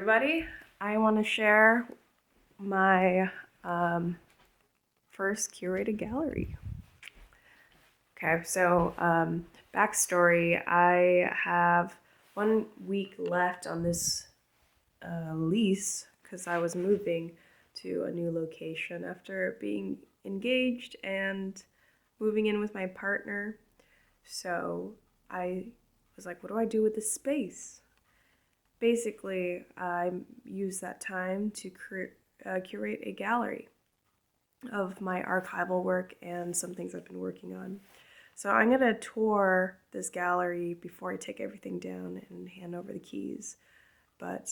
Everybody, I want to share my first curated gallery. Okay, so backstory, I have 1 week left on this lease because I was moving to a new location after being engaged and moving in with my partner. So I was like, what do I do with this space? Basically, I use that time to curate a gallery of my archival work and some things I've been working on. So I'm going to tour this gallery before I take everything down and hand over the keys. But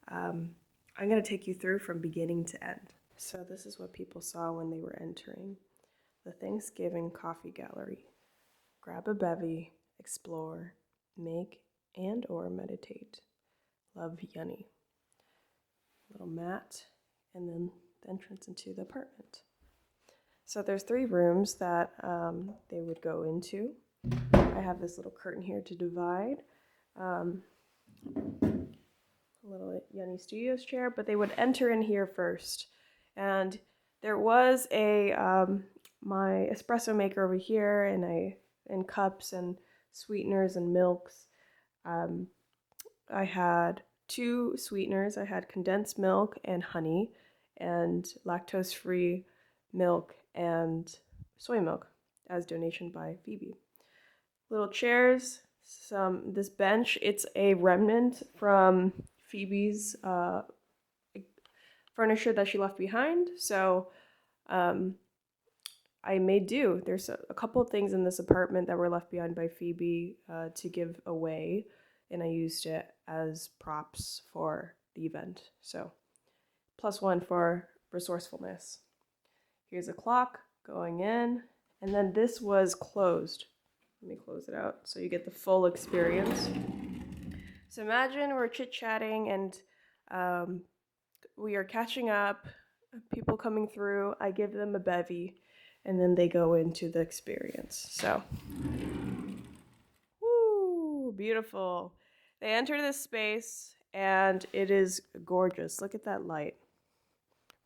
I'm going to take you through from beginning to end. So this is what people saw when they were entering the Thanksgiving Coffee Gallery. Grab a bevy, explore, make and or meditate. Love, Yunny. Little mat, and then the entrance into the apartment. So there's 3 rooms that they would go into. I have this little curtain here to divide. A little YUNNY Studios chair, but they would enter in here first. And there was a my espresso maker over here, and cups and sweeteners and milks. I had 2 sweeteners. I had condensed milk and honey, and lactose-free milk and soy milk as donation by Phoebe. Little chairs, this bench. It's a remnant from Phoebe's furniture that she left behind. So I made do. There's a couple of things in this apartment that were left behind by Phoebe to give away, and I used it as props for the event. So +1 for resourcefulness. Here's a clock going in, and then this was closed. Let me close it out so you get the full experience. So imagine we're chit-chatting and we are catching up, people coming through, I give them a bevy, and then they go into the experience. So, woo, beautiful. They enter this space, and it is gorgeous. Look at that light.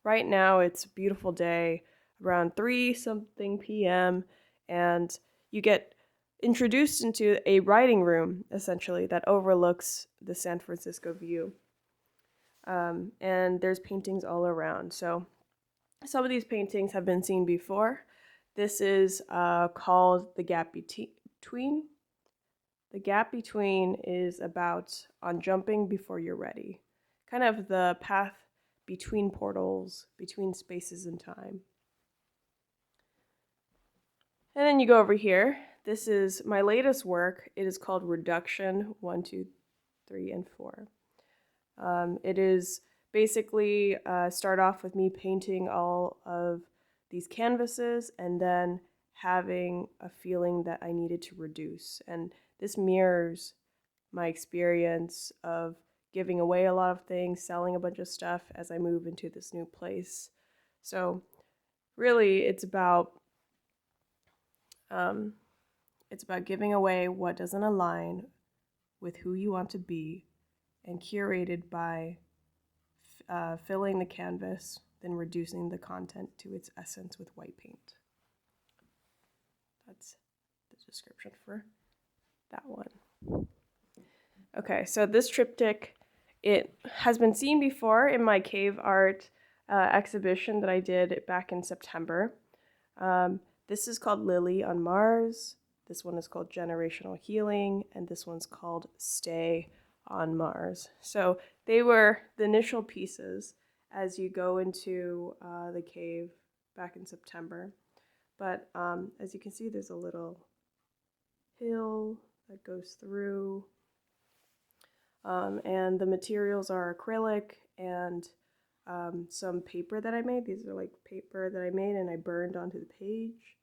Right now, it's a beautiful day, around 3-something p.m., and you get introduced into a writing room, essentially, that overlooks the San Francisco view. And there's paintings all around. So some of these paintings have been seen before. This is called The Gap Between. The Gap Between is about on jumping before you're ready. Kind of the path between portals, between spaces and time. And then you go over here. This is my latest work. It is called Reduction 1, 2, 3, and 4. It is basically start off with me painting all of these canvases and then having a feeling that I needed to reduce. And this mirrors my experience of giving away a lot of things, selling a bunch of stuff as I move into this new place. So really it's about giving away what doesn't align with who you want to be, and curated by filling the canvas, then reducing the content to its essence with white paint. That's the description for that one. Okay, so this triptych, it has been seen before in my cave art exhibition that I did back in September. This is called Lily on Mars. This one is called Generational Healing, and this one's called Stay on Mars. So they were the initial pieces as you go into the cave back in September. But as you can see, there's a little hill that goes through. And the materials are acrylic and some paper that I made. These are like paper that I made and I burned onto the page.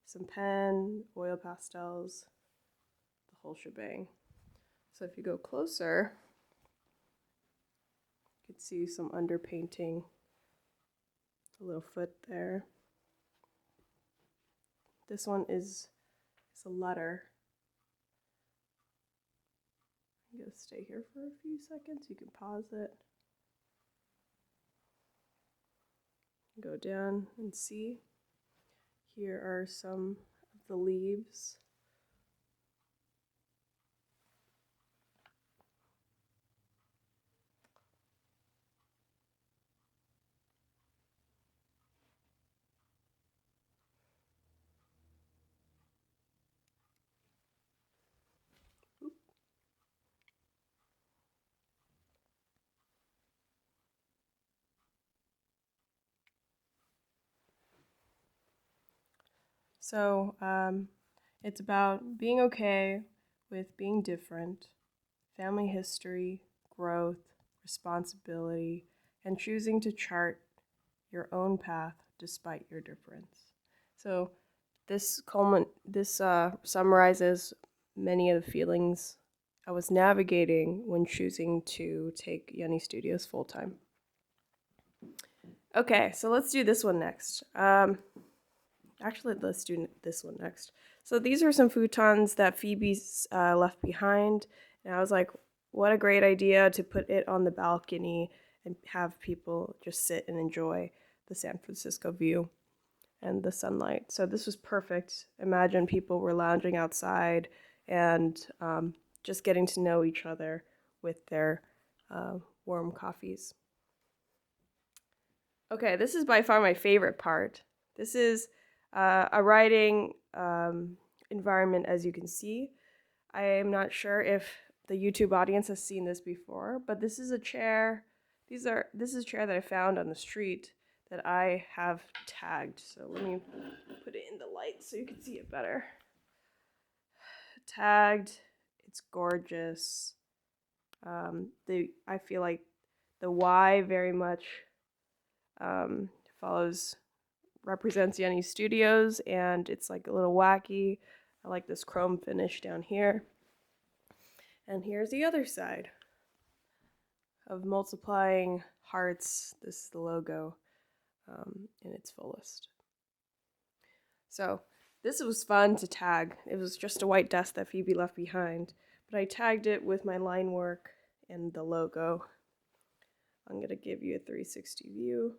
Some pen, oil pastels, the whole shebang. So if you go closer, you can see some underpainting, a little foot there. This one is a letter. I'm going to stay here for a few seconds. You can pause it. Go down and see. Here are some of the leaves. So it's about being okay with being different, family history, growth, responsibility, and choosing to chart your own path despite your difference. So this summarizes many of the feelings I was navigating when choosing to take YUNNY Studios full time. Okay, so let's do this one next. Actually, let's do this one next. So these are some futons that Phoebe's left behind, and I was like, what a great idea to put it on the balcony and have people just sit and enjoy the San Francisco view and the sunlight. So this was perfect. Imagine people were lounging outside and just getting to know each other with their warm coffees. Okay, this is by far my favorite part. This is a writing environment, as you can see. I am not sure if the YouTube audience has seen this before, but this is a chair. This is a chair that I found on the street that I have tagged. So let me put it in the light so you can see it better. Tagged. It's gorgeous. I feel like the Y very much represents YUNNY Studios, and it's like a little wacky. I like this chrome finish down here. And here's the other side of multiplying hearts. This is the logo in its fullest. So this was fun to tag. It was just a white desk that Phoebe left behind, but I tagged it with my line work and the logo. I'm going to give you a 360 view.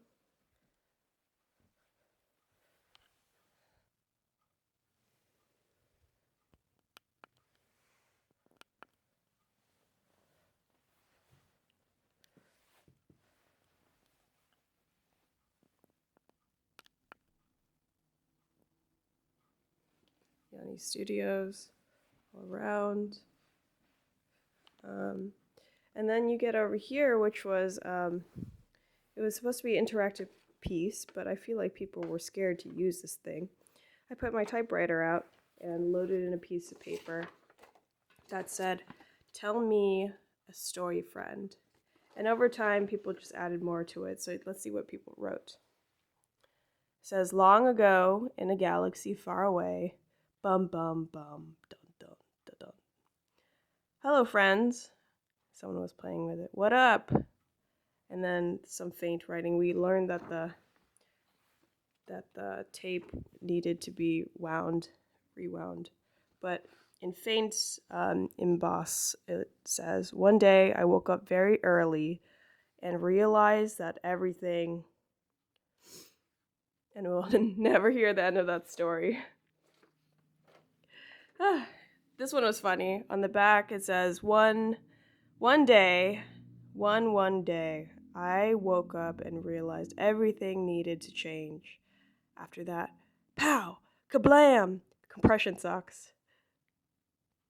YUNNY Studios all around. And then you get over here, which was, it was supposed to be an interactive piece, but I feel like people were scared to use this thing. I put my typewriter out and loaded in a piece of paper that said, "Tell me a story, friend." And over time, people just added more to it. So let's see what people wrote. It says, "Long ago, in a galaxy far away, bum bum bum, dun dun dun dun. Hello, friends." Someone was playing with it. "What up?" And then some faint writing. We learned that the tape needed to be rewound. But in faint emboss, it says, "One day I woke up very early and realized that everything," and we'll never hear the end of that story. This one was funny. On the back it says, one day, I woke up and realized everything needed to change. After that, pow, kablam, compression socks.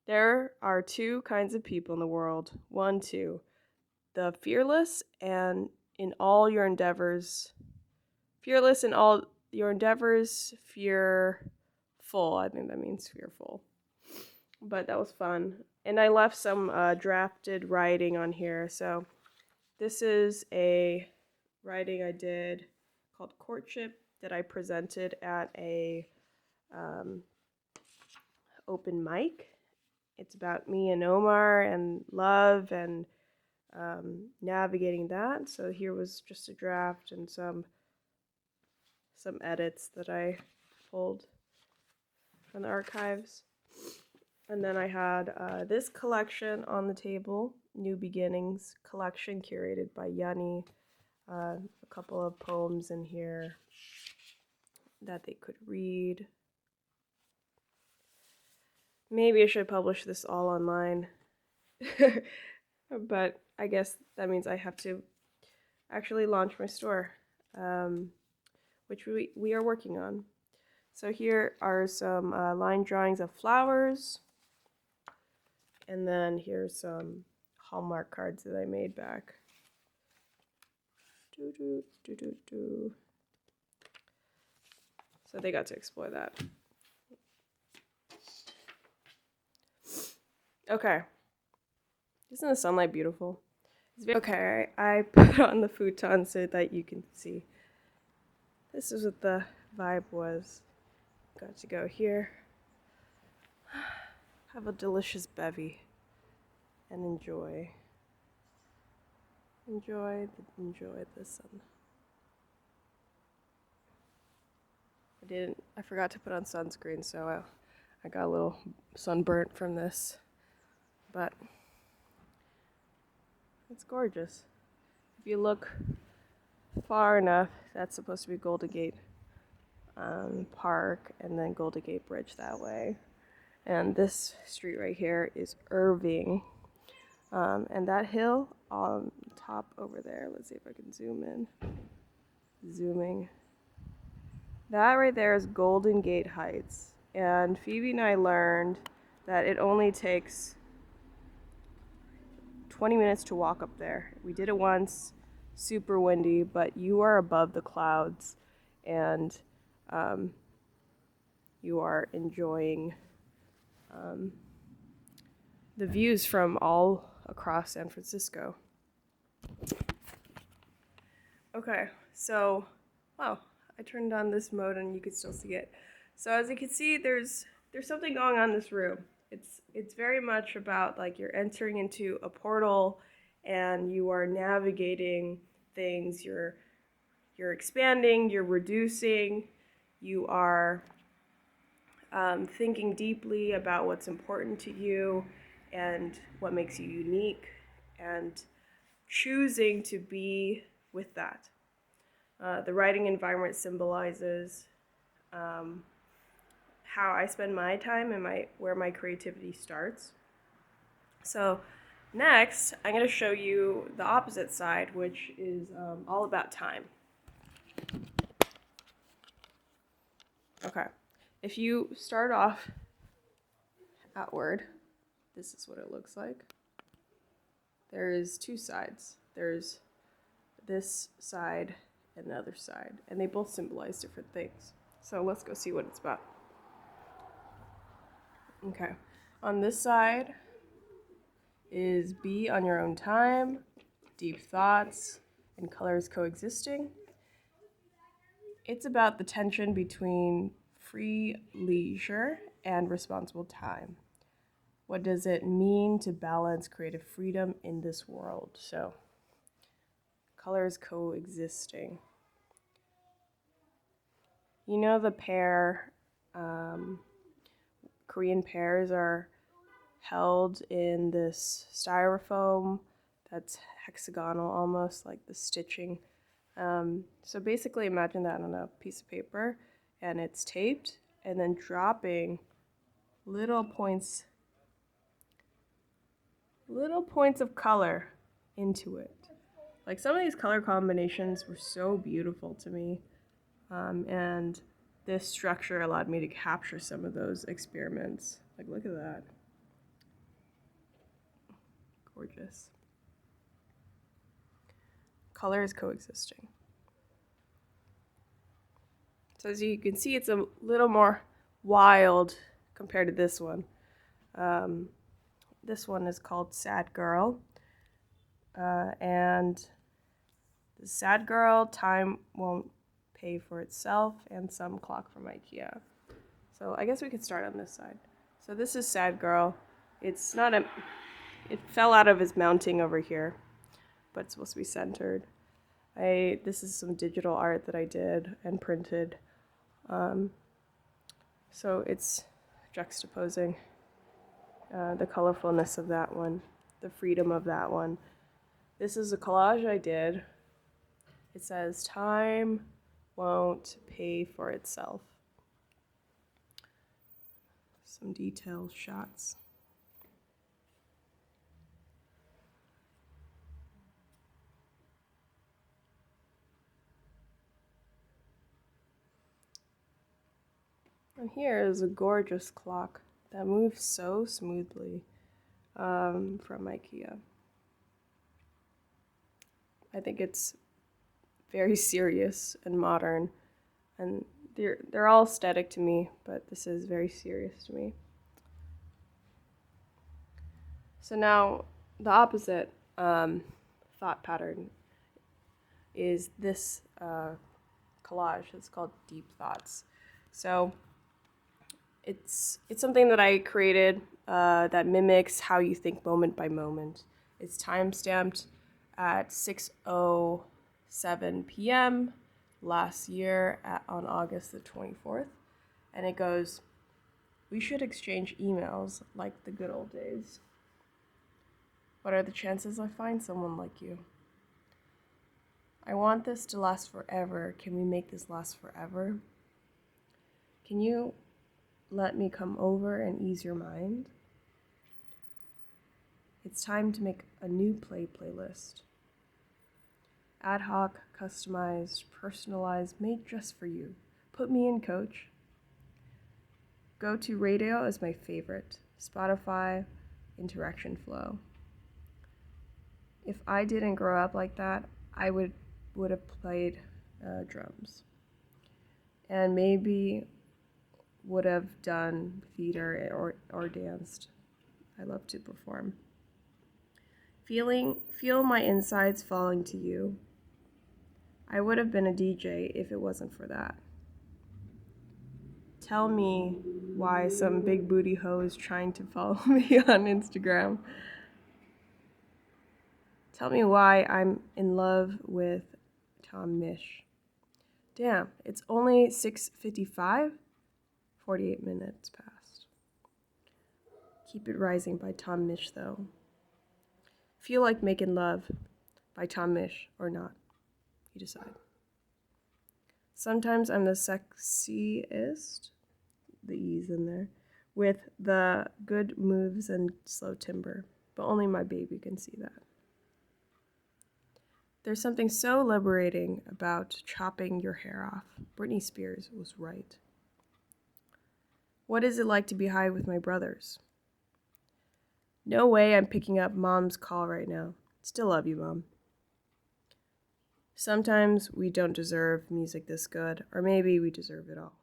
There are two kinds of people in the world. 1, 2, the fearless in all your endeavors, fearful. I think that means fearful. But that was fun. And I left some drafted writing on here. So this is a writing I did called Courtship that I presented at a open mic. It's about me and Omar and love and navigating that. So here was just a draft and some edits that I pulled from the archives. And then I had this collection on the table, New Beginnings collection curated by YUNNY. a couple of poems in here that they could read. Maybe I should publish this all online. But I guess that means I have to actually launch my store, which we are working on. So here are some line drawings of flowers. And then here's some Hallmark cards that I made back. So they got to explore that. Okay. Isn't the sunlight beautiful? Okay, I put on the futon so that you can see. This is what the vibe was. Got to go here. Have a delicious bevy. And enjoy. Enjoy the sun. I forgot to put on sunscreen, so I got a little sunburnt from this. But it's gorgeous. If you look far enough, that's supposed to be Golden Gate Park, and then Golden Gate Bridge that way. And this street right here is Irving. And that hill on top over there, let's see if I can zoom in. Zooming. That right there is Golden Gate Heights. And Phoebe and I learned that it only takes 20 minutes to walk up there. We did it once, super windy, but you are above the clouds and you are enjoying the views from all across San Francisco. Okay, so, wow, I turned on this mode and you could still see it. So as you can see, there's something going on in this room. It's very much about like you're entering into a portal and you are navigating things. You're expanding, you're reducing, you are thinking deeply about what's important to you and what makes you unique, and choosing to be with that. The writing environment symbolizes how I spend my time and where my creativity starts. So next, I'm going to show you the opposite side, which is all about time. Okay, if you start off outward, this is what it looks like. There's two sides. There's this side and the other side, and they both symbolize different things. So let's go see what it's about. Okay, on this side is be on your own time, deep thoughts, and colors coexisting. It's about the tension between free leisure and responsible time. What does it mean to balance creative freedom in this world? So, colors coexisting. You know the pear, Korean pears are held in this styrofoam that's hexagonal almost, like the stitching. So basically imagine that on a piece of paper and it's taped and then dropping little points of color into it. Like some of these color combinations were so beautiful to me. And this structure allowed me to capture some of those experiments. Like, look at that. Gorgeous. Color is coexisting. So as you can see, it's a little more wild compared to this one. This one is called Sad Girl. And the Sad Girl, time won't pay for itself, and some clock from IKEA. So I guess we could start on this side. So this is Sad Girl. It fell out of its mounting over here, but it's supposed to be centered. This is some digital art that I did and printed. So it's juxtaposing the colorfulness of that one, the freedom of that one. This is a collage I did It says, "Time won't pay for itself." Some detailed shots. And here is a gorgeous clock that moves so smoothly from IKEA. I think it's very serious and modern, and they're all aesthetic to me, but this is very serious to me. So now the opposite thought pattern is this collage. It's called Deep Thoughts. So it's something that I created that mimics how you think moment by moment. It's time stamped at 6:07 p.m. last year on August the 24th, and it goes, "We should exchange emails like the good old days. What are the chances I find someone like you? I want this to last forever. Can we make this last forever? Can you let me come over and ease your mind? It's time to make a new playlist. Ad hoc, customized, personalized, made just for you. Put me in, coach. Go to radio is my favorite. Spotify, interaction flow. If I didn't grow up like that, I would have played drums. And maybe would have done theater or danced. I love to perform. Feel my insides falling to you. I would have been a DJ if it wasn't for that. Tell me why some big booty hoe is trying to follow me on Instagram. Tell me why I'm in love with Tom Misch. Damn, it's only 6:55? 48 minutes past. Keep It Rising by Tom Misch, though. Feel Like Making Love by Tom Misch or not. You decide. Sometimes I'm the sexiest, the E's in there, with the good moves and slow timber, but only my baby can see that. There's something so liberating about chopping your hair off. Britney Spears was right. What is it like to be high with my brothers? No way I'm picking up Mom's call right now. Still love you, Mom. Sometimes we don't deserve music this good, or maybe we deserve it all.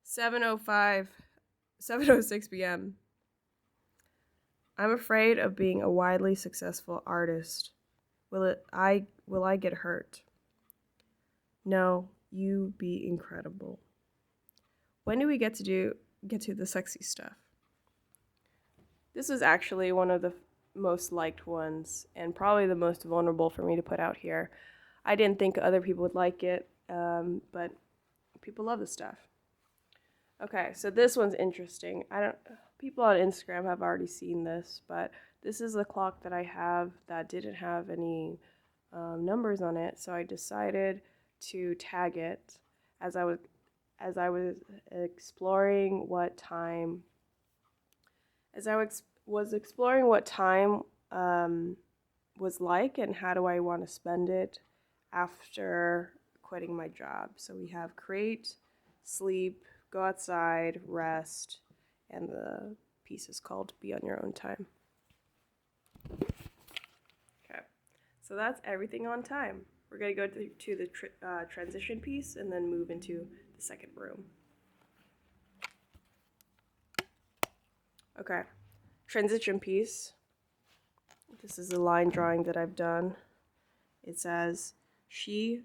7:06 p.m. I'm afraid of being a widely successful artist. Will I get hurt? No, you be incredible. When do we get to the sexy stuff? This was actually one of the most liked ones, and probably the most vulnerable for me to put out here. I didn't think other people would like it, but people love this stuff. Okay, so this one's interesting. People on Instagram have already seen this, but this is a clock that I have that didn't have any numbers on it, so I decided to tag it as I was exploring what time. As I was exploring what time was like and how do I want to spend it after quitting my job. So we have create, sleep, go outside, rest, and the piece is called Be on Your Own Time. Okay, so that's everything on time. We're going to go to the transition piece and then move into the second room. Okay, transition piece. This is a line drawing that I've done. It says, she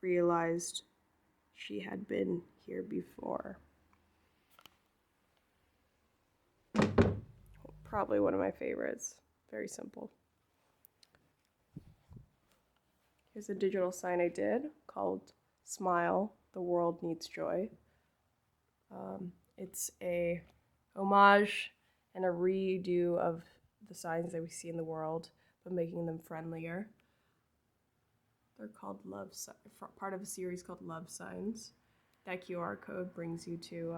realized she had been here before. Probably one of my favorites. Very simple. Here's a digital sign I did called Smile, the World Needs Joy. It's a homage and a redo of the signs that we see in the world, but making them friendlier. They're called part of a series called Love Signs. That QR code brings you to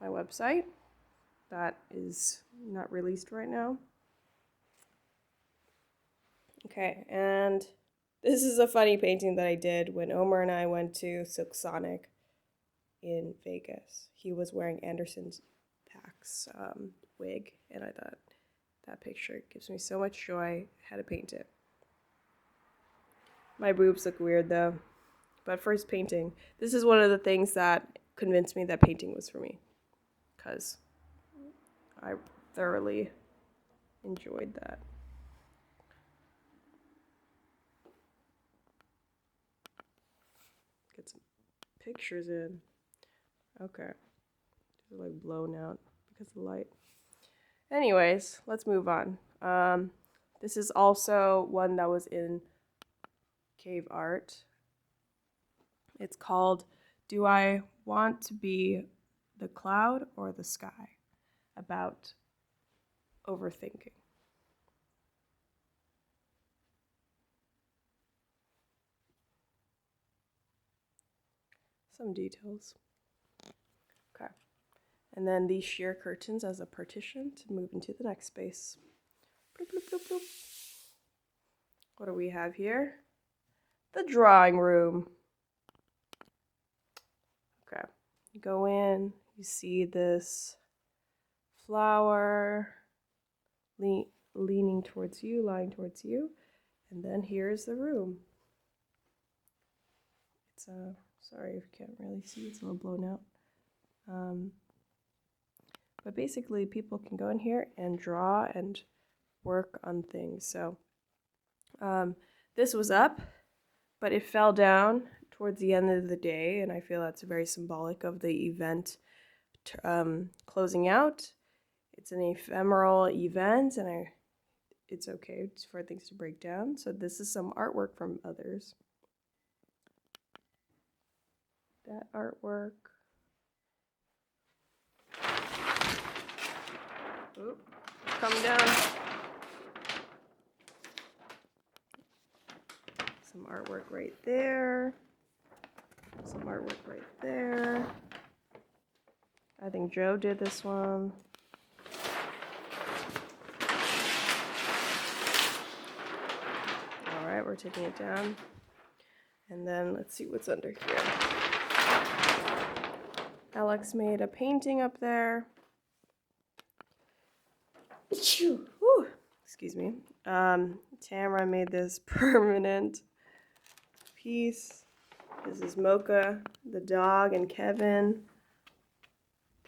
my website. That is not released right now. Okay, and this is a funny painting that I did when Omar and I went to Silk Sonic in Vegas. He was wearing Anderson's Paak's wig, and I thought that picture gives me so much joy. I had to paint it. My boobs look weird though, but first painting. This is one of the things that convinced me that painting was for me, because I thoroughly enjoyed that. Get some pictures in. Okay. They're like blown out because of the light. Anyways, let's move on. This is also one that was in Cave Art. It's called Do I Want to Be the Cloud or the Sky? About overthinking. Some details. Okay. And then these sheer curtains as a partition to move into the next space. Bloop, bloop, bloop, bloop. What do we have here? The drawing room. Okay. You go in, you see this flower leaning towards you, lying towards you. And then here's the room. It's sorry if you can't really see, it's a little blown out. But basically people can go in here and draw and work on things. So this was up, but it fell down towards the end of the day, and I feel that's very symbolic of the event closing out. It's an ephemeral event, and it's okay for things to break down. So this is some artwork from others. That artwork. Oop, coming down. Some artwork right there. Some artwork right there. I think Joe did this one. All right, we're taking it down. And then let's see what's under here. Alex made a painting up there. Whew. Excuse me. Tamara made this permanent piece. This is Mocha, the dog, and Kevin.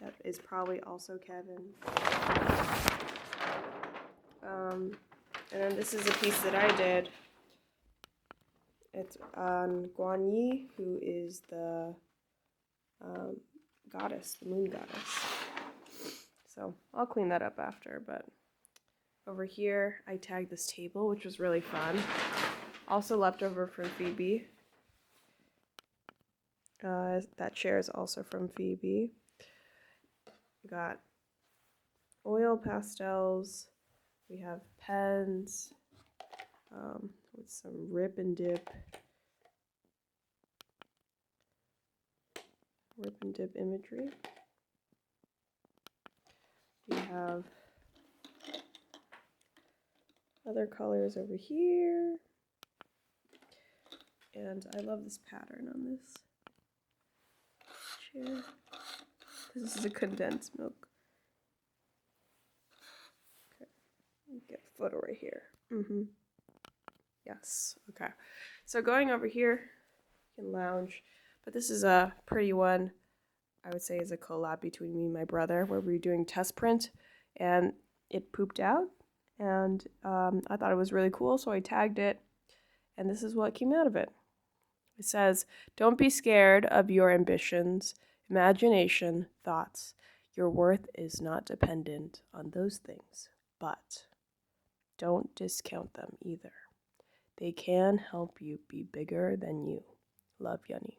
That is probably also Kevin. And then this is a piece that I did. It's on Guan Yi, who is the goddess, the moon goddess. So I'll clean that up after, but over here I tagged this table, which was really fun. Also left over from Phoebe. That chair is also from Phoebe. We got oil pastels. We have pens with some rip and dip imagery. We have other colors over here. And I love this pattern on this chair. This is a condensed milk. Okay, get a photo right here. Yes, okay. So going over here, you can lounge. But this is a pretty one, I would say is a collab between me and my brother, where we were doing test print, and it pooped out. And I thought it was really cool, so I tagged it. And this is what came out of it. It says, "Don't be scared of your ambitions, imagination, thoughts. Your worth is not dependent on those things, but don't discount them either. They can help you be bigger than you. Love, Yunny."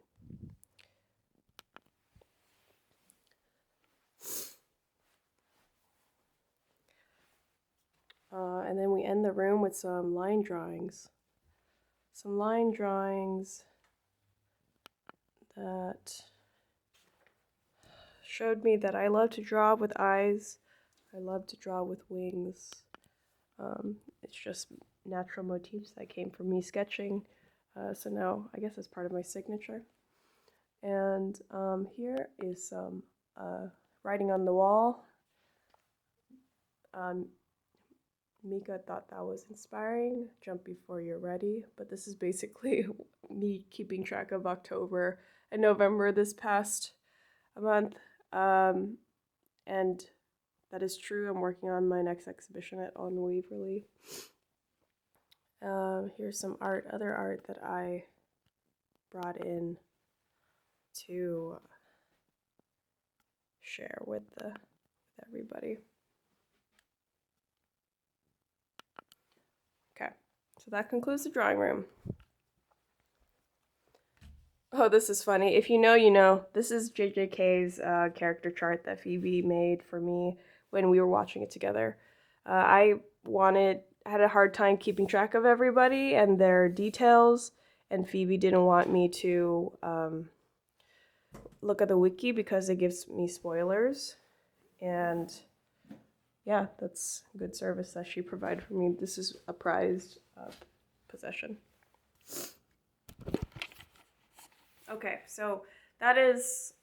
And then we end the room with some line drawings. some line drawings that showed me that I love to draw with eyes. I love to draw with wings. It's just natural motifs that came from me sketching. So now I guess it's part of my signature. And here is some writing on the wall. Mika thought that was inspiring. Jump before you're ready. But this is basically me keeping track of October and November this past month. And that is true. I'm working on my next exhibition at On Waverly. Here's some art, other art that I brought in to share with everybody. Okay, so that concludes the drawing room. Oh, this is funny. If you know, you know. This is JJK's character chart that Phoebe made for me when we were watching it together. I had a hard time keeping track of everybody and their details, and Phoebe didn't want me to look at the wiki because it gives me spoilers. And yeah, that's good service that she provided for me. This is a prized possession. Okay, so that is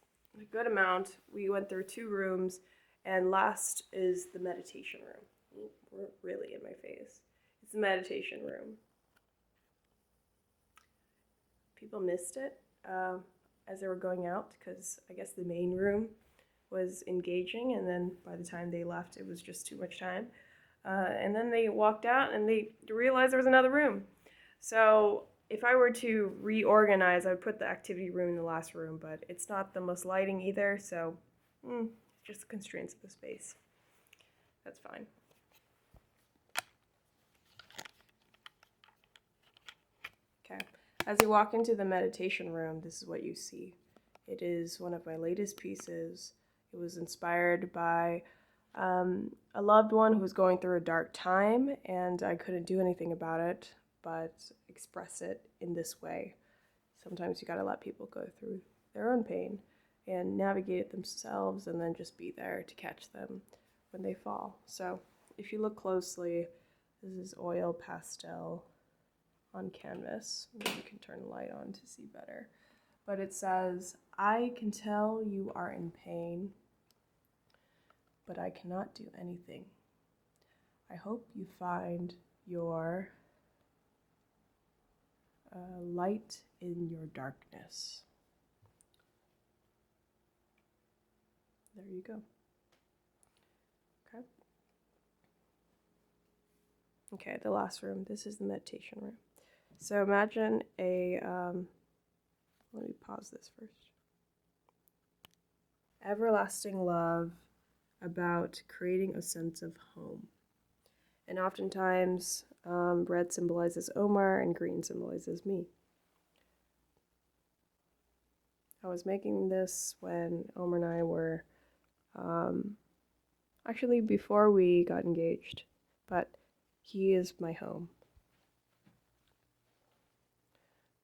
a good amount. We went through 2 rooms, and last is the meditation room. We're really in my face. It's the meditation room. People missed it as they were going out because I guess the main room was engaging, and then by the time they left, it was just too much time. And then they walked out and they realized there was another room. So if I were to reorganize, I would put the activity room in the last room, but it's not the most lighting either, so just the constraints of the space. That's fine. Okay, as you walk into the meditation room, this is what you see. It is one of my latest pieces. It was inspired by a loved one who was going through a dark time, and I couldn't do anything about it but express it in this way. Sometimes you gotta let people go through their own pain and navigate it themselves, and then just be there to catch them when they fall. So if you look closely, this is oil pastel on canvas. Maybe you can turn the light on to see better. But it says, "I can tell you are in pain, but I cannot do anything. I hope you find your light in your darkness." There you go. Okay. Okay, the last room. This is the meditation room. So imagine let me pause this first. Everlasting love about creating a sense of home. And oftentimes, red symbolizes Omar and green symbolizes me. I was making this when Omar and I were, actually before we got engaged, but he is my home.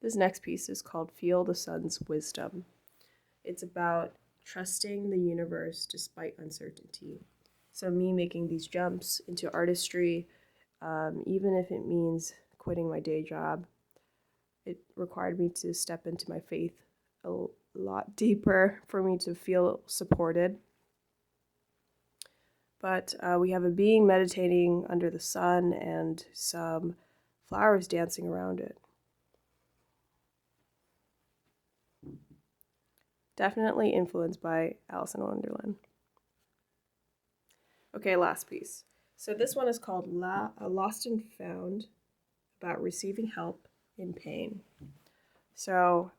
This next piece is called Feel the Sun's Wisdom. It's about trusting the universe despite uncertainty. So me making these jumps into artistry, even if it means quitting my day job, it required me to step into my faith a lot deeper for me to feel supported. But we have a being meditating under the sun and some flowers dancing around it. Definitely influenced by Alice in Wonderland. Okay, last piece. So this one is called Lost and Found, about receiving help in pain. So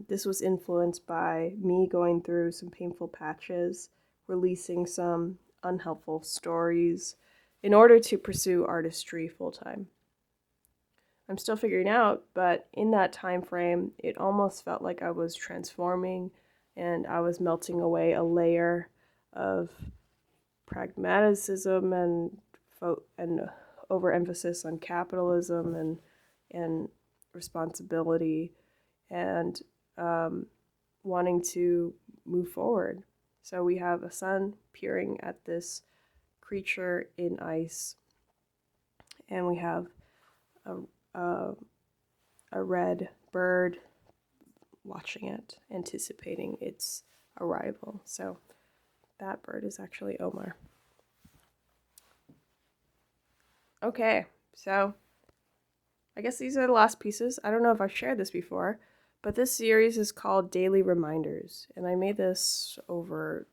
this was influenced by me going through some painful patches, releasing some unhelpful stories in order to pursue artistry full-time. I'm still figuring out, but in that time frame, it almost felt like I was transforming and I was melting away a layer of pragmatism and overemphasis on capitalism and responsibility and wanting to move forward. So we have a sun peering at this creature in ice, and we have a, a, a red bird watching it, anticipating its arrival. So that bird is actually Omar. Okay, so I guess these are the last pieces. I don't know if I've shared this before, but this series is called Daily Reminders, and I made this over.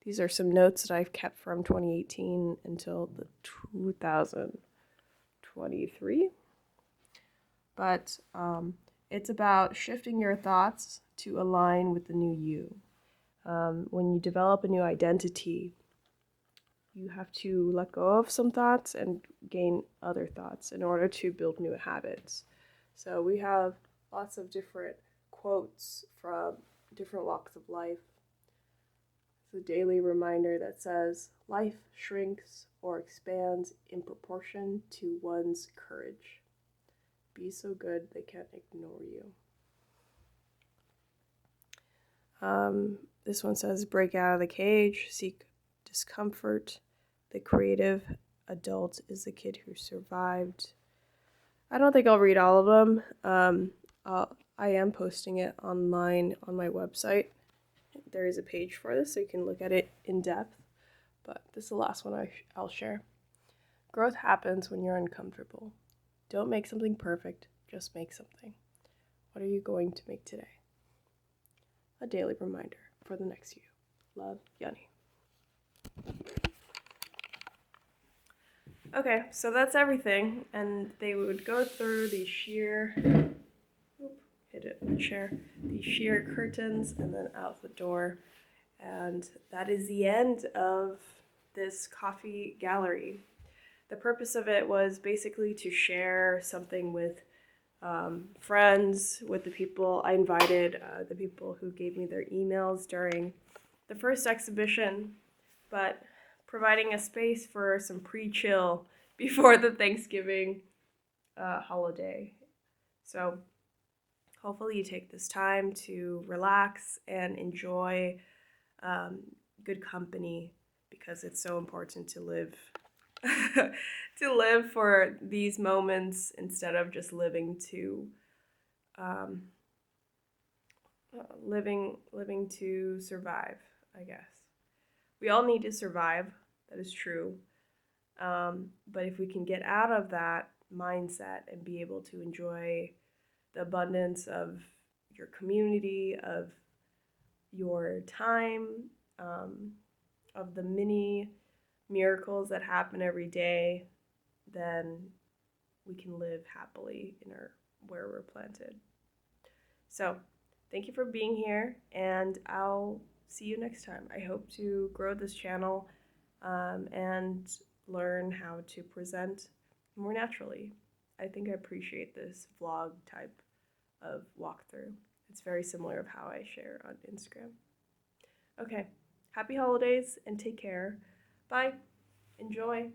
These are some notes that I've kept from 2018 until the 2023. But it's about shifting your thoughts to align with the new you. When you develop a new identity, you have to let go of some thoughts and gain other thoughts in order to build new habits. So we have lots of different quotes from different walks of life. It's a daily reminder that says, life shrinks or expands in proportion to one's courage. Be so good they can't ignore you. This one says, break out of the cage, seek discomfort. The creative adult is the kid who survived. I don't think I'll read all of them. I am posting it online on my website. There is a page for this, so you can look at it in depth. But this is the last one I'll share. Growth happens when you're uncomfortable. Don't make something perfect, just make something. What are you going to make today? A daily reminder for the next you. Love, Yunny. Okay, so that's everything, and they would go through the sheer, hit it in the chair, the sheer curtains, and then out the door, and that is the end of this coffee gallery. The purpose of it was basically to share something with friends, with the people I invited, the people who gave me their emails during the first exhibition, but providing a space for some pre-chill before the Thanksgiving holiday. So hopefully you take this time to relax and enjoy good company, because it's so important to live to live for these moments instead of just living to living to survive, I guess. We all need to survive, that is true. But if we can get out of that mindset and be able to enjoy the abundance of your community, of your time, of the mini miracles that happen every day, then we can live happily in where we're planted. So, thank you for being here, and I'll see you next time. I hope to grow this channel and learn how to present more naturally. I think I appreciate this vlog type of walkthrough. It's very similar of how I share on Instagram. Okay, happy holidays and take care. Bye. Enjoy.